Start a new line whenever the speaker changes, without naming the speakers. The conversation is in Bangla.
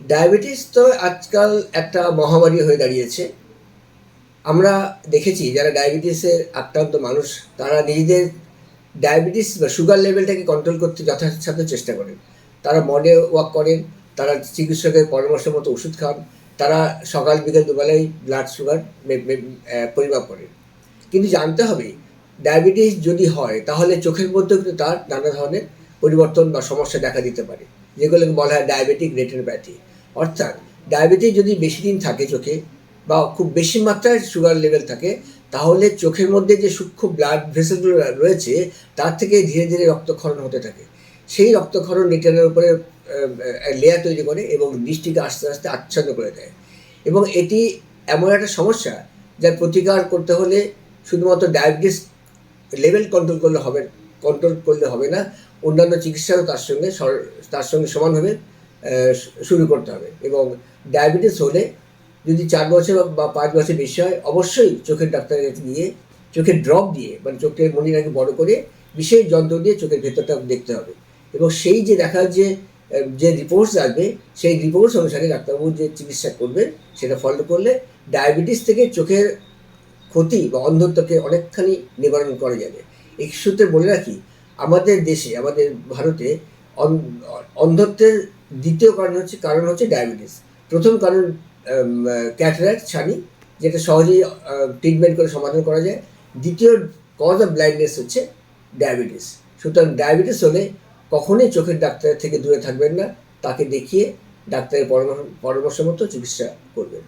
ডায়াবেটিস তো আজকাল একটা মহামারী হয়ে দাঁড়িয়েছে। আমরা দেখেছি যারা ডায়াবেটিসের আক্রান্ত মানুষ তারা নিজেদের ডায়াবেটিস বা সুগার লেভেলটাকে কন্ট্রোল করতে যথাসাধ্য চেষ্টা করেন। তারা মর্নিং ওয়াক করেন, তারা চিকিৎসকের পরামর্শ মতো ওষুধ খান, তারা সকাল বিকেল দুবেলাই ব্লাড সুগার পরিমাপ করেন। কিন্তু জানতে হবে ডায়াবেটিস যদি হয় তাহলে চোখের মধ্যেও কিন্তু তার নানা ধরনের পরিবর্তন বা সমস্যা দেখা দিতে পারে, যেগুলোকে বলা হয় ডায়াবেটিক রেটিনোপ্যাথি। অর্থাৎ ডায়াবেটিস যদি বেশি দিন থাকে চোখে বা খুব বেশি মাত্রায় সুগার লেভেল থাকে, তাহলে চোখের মধ্যে যে সূক্ষ্ম ব্লাড ভেসেলগুলো রয়েছে তার থেকে ধীরে ধীরে রক্তক্ষরণ হতে থাকে। সেই রক্তক্ষরণ রেটিনার উপরে লেয়ার তৈরি করে এবং দৃষ্টিকে আস্তে আস্তে আচ্ছন্ন করে দেয়। এবং এটি এমন একটা সমস্যা যার প্রতিকার করতে হলে শুধুমাত্র ডায়াবেটিস লেভেল কন্ট্রোল করলে হবে না, অন্যান্য চিকিৎসাও তার সঙ্গে সমানভাবে শুরু করতে হবে। এবং ডায়াবেটিস হলে যদি 4 বছর বা 5 বছর বেশি হয়, অবশ্যই চোখের ডাক্তারের কাছে গিয়ে চোখের ড্রপ দিয়ে মানে চোখের মণিটাকে বড় করে বিশেষ যন্ত্র দিয়ে চোখের ভেতরটা দেখতে হবে। এবং সেই যে দেখার যে রিপোর্টস আসবে সেই রিপোর্টস অনুসারে ডাক্তারবাবু যে চিকিৎসা করবেন সেটা ফলো করলে ডায়াবেটিস থেকে চোখের ক্ষতি বা অন্ধত্বকে অনেকখানি নিবারণ করা যাবে। এই সূত্রে বলে রাখি, আমাদের দেশে, আমাদের ভারতে অন্ধত্বের দ্বিতীয় কারণ হচ্ছে ডায়াবেটিস। প্রথম কারণ ক্যাটারাক্ট, ছানি, যেটা সহজেই ট্রিটমেন্ট করে সমাধান করা যায়। দ্বিতীয় কজ অফ ব্লাইন্ডনেস হচ্ছে ডায়াবেটিস। সুতরাং ডায়াবেটিস হলে কখনোই চোখের ডাক্তারের থেকে দূরে থাকবেন না, তাকে দেখিয়ে ডাক্তারের পরামর্শ মতো চিকিৎসা করবেন।